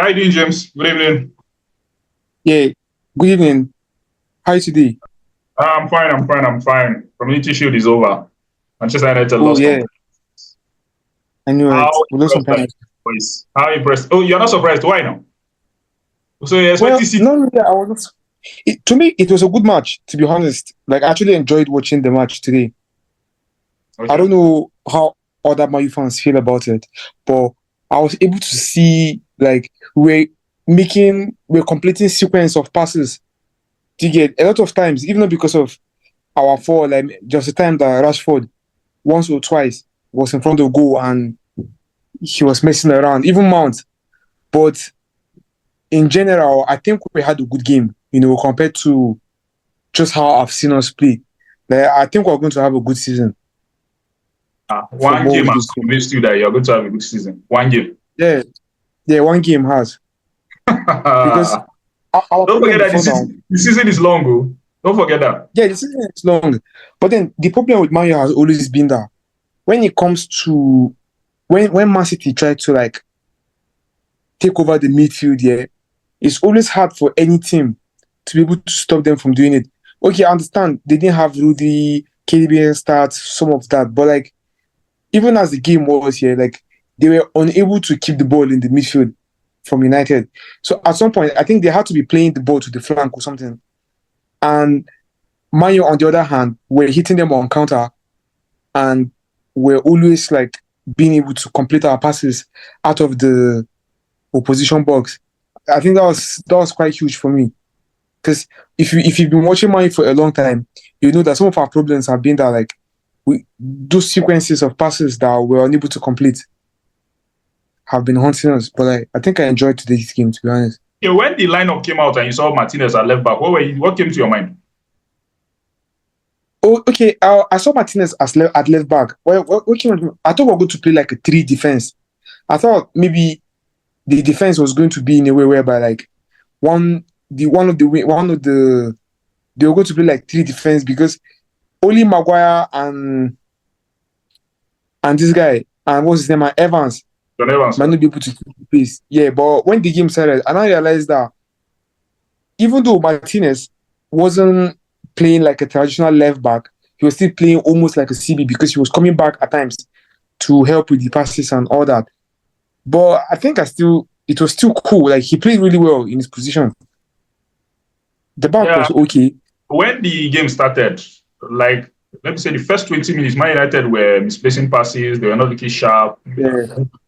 you doing, James? Good evening. Yeah, good evening. How are you today? I'm fine. Community Shield is over. Manchester United Oh lost on. yeah, I knew How it. We lost some impressed are you, penalties. boys? How impressed? Oh, you're not surprised. Why now? So you expect to Well, see? no, really, I was not. To me, it was a good match. To be honest, like I actually enjoyed watching the match today. I Okay. don't know how other Man U fans feel about it, but I was able to see like we're completing sequence of passes. To get a lot of times, even not because of our fall, like just the time that Rashford once or twice was in front of goal and he was messing around, even Mount. But in general, I think we had a good game, compared to just how I've seen us play. Like, I think we're going to have a good season from One what game we do has so far. convinced you that you're going to have a good season. One game. Yeah, yeah, one game has. Because our Don't problem forget that the before now, season is long. Oh. Don't forget that. yeah, the season is long. But then the problem with Man U has always been that when it comes to when Man City try to like take over the midfield, yeah, it's always hard for any team to be able to stop them from doing it. Okay, I understand they didn't have Rudy, KDB start, some of that, but like even as the game was here, like they were unable to keep the ball in the midfield from United. So at some point, I think they had to be playing the ball to the flank or something. And Mayo, on the other hand, were hitting them on counter and were always like being able to complete our passes out of the opposition box. I think that was quite huge for me. Because if you've been watching Mine for a long time, you know that some of our problems have been that like those sequences of passes that we're unable to complete have been haunting us. But like, I think I enjoyed today's game, to be honest. Okay, when the lineup came out and you saw Martinez at left back, what came to your mind? Oh, okay. I saw Martinez at left back. What came on- I thought we were going to play like a three defense. I thought maybe the defense was going to be in a way whereby like one of the they were going to play like three defense because only Maguire and this guy and what's his name and Evans John Evans. might not be able to keep the pace. Yeah, but when the game started, and I realized that even though Martinez wasn't playing like a traditional left back, he was still playing almost like a CB because he was coming back at times to help with the passes and all that. But I think it was still cool. Like he played really well in his position. The back Yeah, was okay. when the game started, like let me say the first 20 minutes, Man United were misplacing passes, they were not looking sharp. Yeah.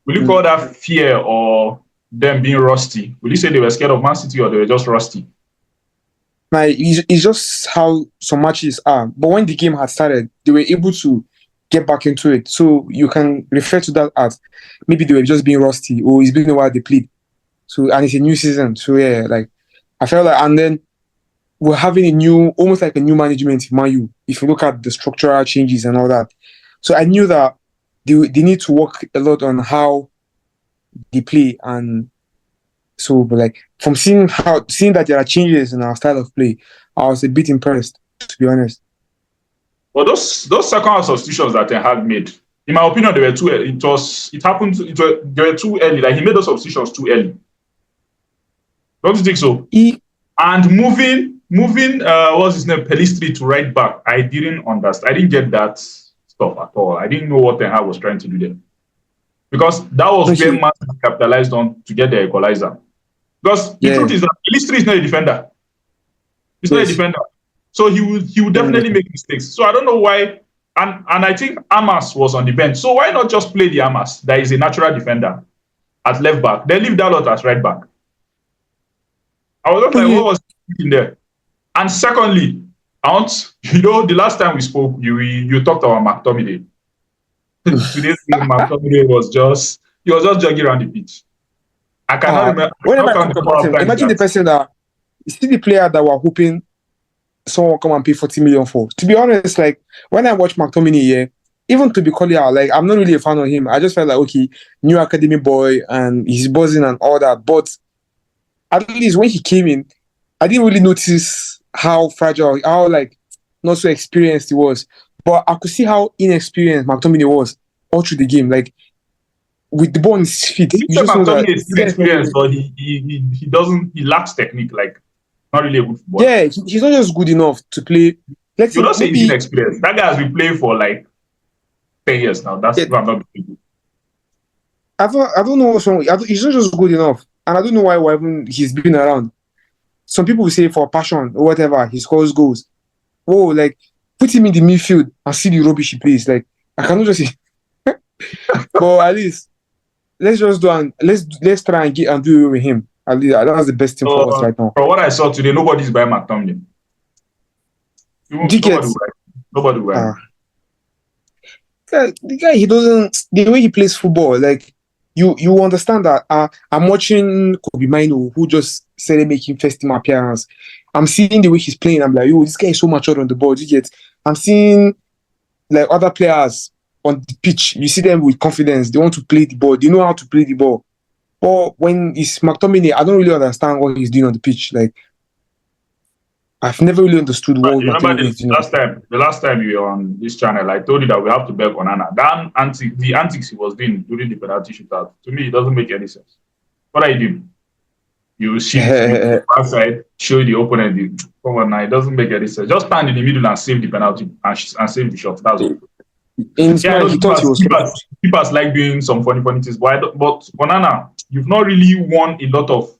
Will you call that fear or them being rusty? Will you say they were scared of Man City or they were just rusty? Like it's just how some matches are. But when the game had started, they were able to get back into it. So you can refer to that as maybe they were just being rusty or it's been a while they played. So and it's a new season. So yeah, like I felt like and then we're having almost like a new management in Man U. If you look at the structural changes and all that. So I knew that they need to work a lot on how they play and so but like from seeing that there are changes in our style of play, I was a bit impressed, to be honest. But those second half substitutions that Ten Hag made, in my opinion, they were too. It happened. They were too early. Like he made those substitutions too early. Don't you think so? He, And moving, what's his name, Pelistri to right back. I didn't understand. I didn't get that stuff at all. I didn't know what Ten Hag was trying to do there because that was where okay, Man capitalized on to get the equalizer. Because the yeah, truth is that Pelistri is not a defender. He's not a yes. defender. So he would definitely make mistakes. So I don't know why. And I think Amas was on the bench. So why not just play the Amas that is a natural defender at left back? Then leave Dalot as right back. I was just Oh like, yeah, what was in there? And secondly, I want the last time we spoke, you talked about McTominay. Today's game, McTominay was just jogging around the pitch. I cannot remember. I whenever cannot I count talk the about number of him, times imagine the that person that is still the player that we're hoping someone will come and pay 40 million for. To be honest, like when I watch McTominay here, even to be called out, like I'm not really a fan of him. I just felt like okay, new academy boy and he's buzzing and all that. But at least when he came in, I didn't really notice how fragile, how like not so experienced he was. But I could see how inexperienced McTominay was all through the game. Like with the ball in his feet, You you said just know that McTominay is this still guy is not experienced, really. but he doesn't he lacks technique. Like not really a good footballer. Yeah, he's not just good enough to play. Let's You say don't say he's maybe. inexperienced. That guy has been playing for like 10 years now. That's Yeah, if I'm not mistaken. I don't know what's wrong. He's not just good enough, and I don't know why even he's been around. Some people will say for passion or whatever, he scores goals. Oh, like put him in the midfield and see the rubbish he plays. Like I cannot just say, but at least let's just do and let's try and get and do away with him. At least that's the best thing for us So right now. from what I saw today, nobody's buying McTominay. Nobody will Tickets. buy. Nobody will buy Uh, him. the guy, he doesn't, the way he plays football, like you understand that I'm watching Kobe Mino, who just started making first team appearance. I'm seeing the way he's playing. I'm like, yo, this guy is so mature on the ball. You get? I'm seeing like other players on the pitch. You see them with confidence. They want to play the ball. They know how to play the ball. But when it's McTominay, I don't really understand what he's doing on the pitch. Like I've never really understood what You remember McTominay is doing. the last time you were on this channel, I told you that we have to beg Onana. The antics he was doing during the penalty shootout, to me, it doesn't make any sense. What are you doing? You shift, you go outside, show the opponent. Come on now, it doesn't make any sense. Just stand in the middle and save the penalty and save the shot. That's all. In his Yeah, I mind, know he thought he was confused. keepers like doing some funny things, but Onana, you've not really won a lot of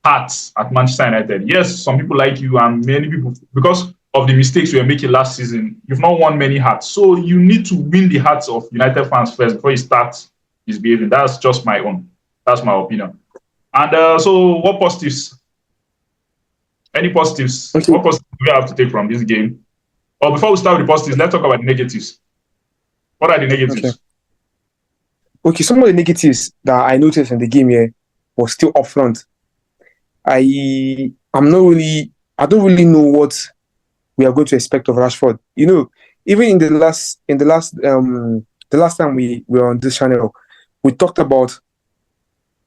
hearts at Manchester United. Yes, some people like you, and many people, because of the mistakes you were making last season, you've not won many hearts. So you need to win the hearts of United fans first before you start misbehaving. That's just my own. That's my opinion. And so, what positives? Any positives? Okay, What positives do we have to take from this game? Or before we start with the positives, let's talk about the negatives. What are the okay, negatives? okay. Some of the negatives that I noticed in the game here was still up front. I'm not really. I don't really know what we are going to expect of Rashford. Even the last time we were on this channel, we talked about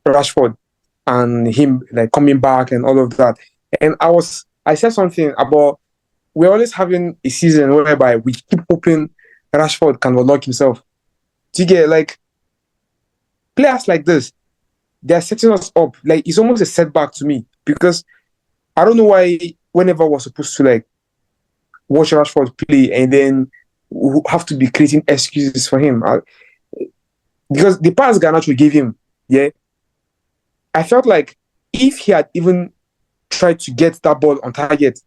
Rashford and him like coming back and all of that. And I said something about we're always having a season whereby we keep hoping Rashford can unlock himself. Do you get like players like this? They're setting us up. Like it's almost a setback to me because I don't know why whenever we're supposed to like watch Rashford play and then we have to be creating excuses for him. Because the pass Garnacho gave him, yeah, I felt like if he had even tried to get that ball on target,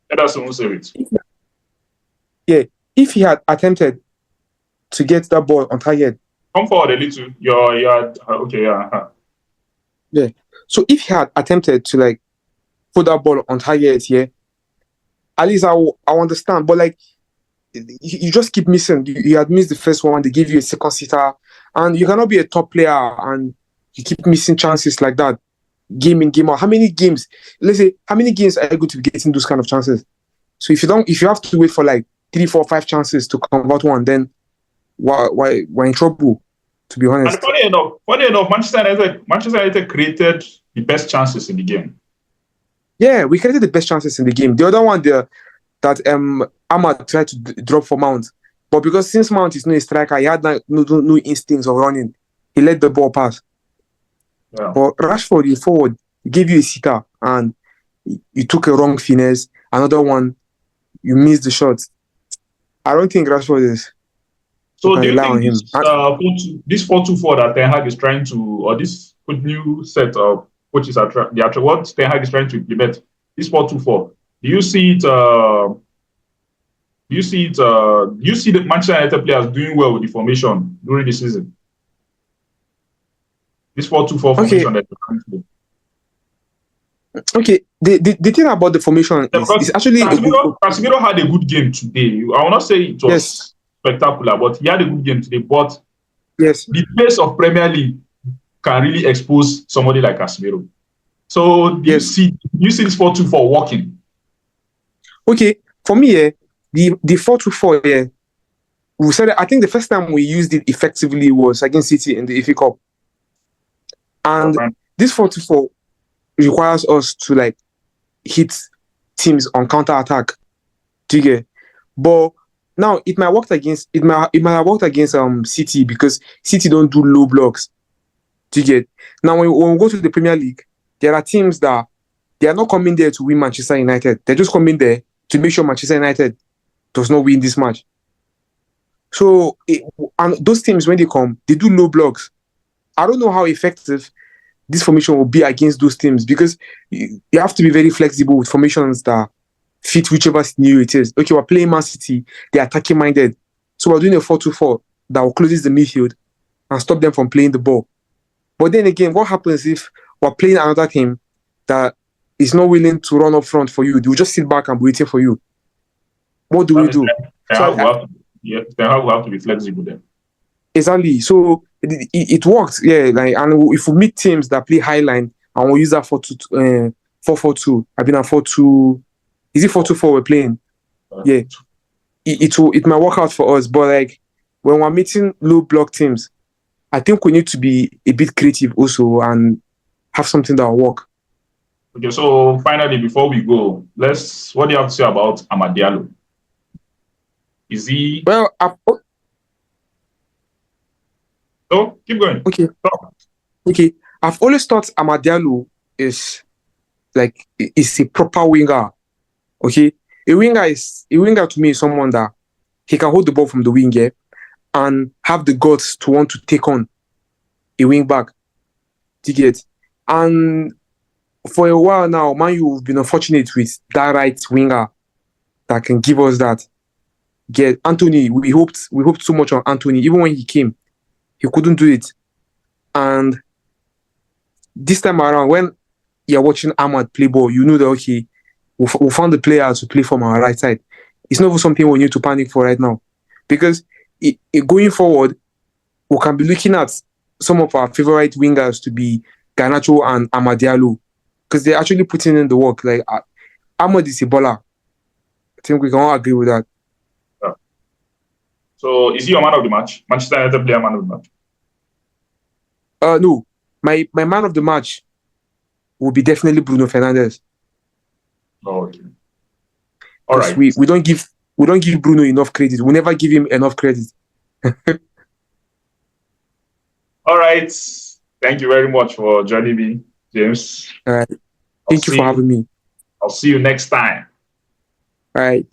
Let us someone say it. yeah, if he had attempted to get that ball on target, Come forward a little. You're okay, yeah. yeah. So if he had attempted to like put that ball on target, yeah, at least I understand. But like you just keep missing. You had missed the first one. They give you a second sitter, and you cannot be a top player and you keep missing chances like that, game in game out. How many games? Let's say how many games are you going to be getting those kind of chances? So if you have to wait for like 3, 4, 5 chances to convert one, then why we're in trouble? To be And honest. funny enough, Manchester United created the best chances in the game. Yeah, we created the best chances in the game. The other one there that Ahmad tried to drop for Mount, but because since Mount is not a striker, he had no instincts of running. He let the ball pass. Yeah. But Rashford, you forward, he gave you a sitter, and you took a wrong finesse. Another one, you missed the shot. I don't think Rashford is. You So can do you rely think on him. this 4-2-4 that Ten Hag is trying to, or this new set of coaches are what Ten Hag is trying to implement, this 4-2-4, do you see it? Do you see the Manchester United players doing well with the formation during the season? This 4-2-4 Okay, formation that they're trying to do. okay. The thing about the formation Yeah, is because actually a good. Casemiro had a good game today. I will not say it Yes, was spectacular, but he had a good game today. But yes, the pace of Premier League can really expose somebody like Casemiro. So yes. do you see this 4-2-4 working? Okay, for me, the 4-2-4, we said I think the first time we used it effectively was against City in the FA Cup, and this 4-2-4 requires us to like hit teams on counter attack. Do you get? But Now it might have worked against City because City don't do low blocks. Do you get? Now when we go to the Premier League, there are teams that they are not coming there to win Manchester United. They're just coming there to make sure Manchester United does not win this match. So and those teams when they come, they do low blocks. I don't know how effective this formation will be against those teams because you have to be very flexible with formations that fit whichever scenario it is. Okay, we're playing Man City, they're attacking minded. So we're doing a 4-2-4 that will close the midfield and stop them from playing the ball. But then again, what happens if we're playing another team that is not willing to run up front for you? They will just sit back and be waiting for you. What do That we means do? Ten So Hag will have to, yeah, Ten Hag will have to be flexible then. exactly. So it works, yeah. Like, and if we meet teams that play high line and we use that 4-4-2, I've been at 4-2. Is it 4-2-4 we're playing? Yeah. It might work out for us, but like when we're meeting low block teams, I think we need to be a bit creative also and have something that will work. Okay, so finally, before we go, what do you have to say about Amad Diallo? Is he? Well, Oh, keep going. okay. I've always thought Amad Diallo is a proper winger. Okay, a winger to me is someone that he can hold the ball from the wing, yeah, and have the guts to want to take on a wing back. To get and for a while now, Man U have been unfortunate with that right winger that can give us that. Get Anthony, we hoped so much on Anthony. Even when he came, he couldn't do it. And this time around, when you're watching Ahmad play ball, you know that okay, we found the player to play from our right side. It's not something we need to panic for right now, because going forward, we can be looking at some of our favorite wingers to be Garnacho and Amad Diallo, because they're actually putting in the work. Like Ahmad is a baller. I think we can all agree with that. Yeah. So is he your man of the match? Manchester United player man of the match? No, my man of the match will be definitely Bruno Fernandes. Oh, okay. All Because right. we don't give Bruno enough credit. We never give him enough credit. All right. Thank you very much for joining me, James. All right. Thank you for having me. I'll see you next time. All right.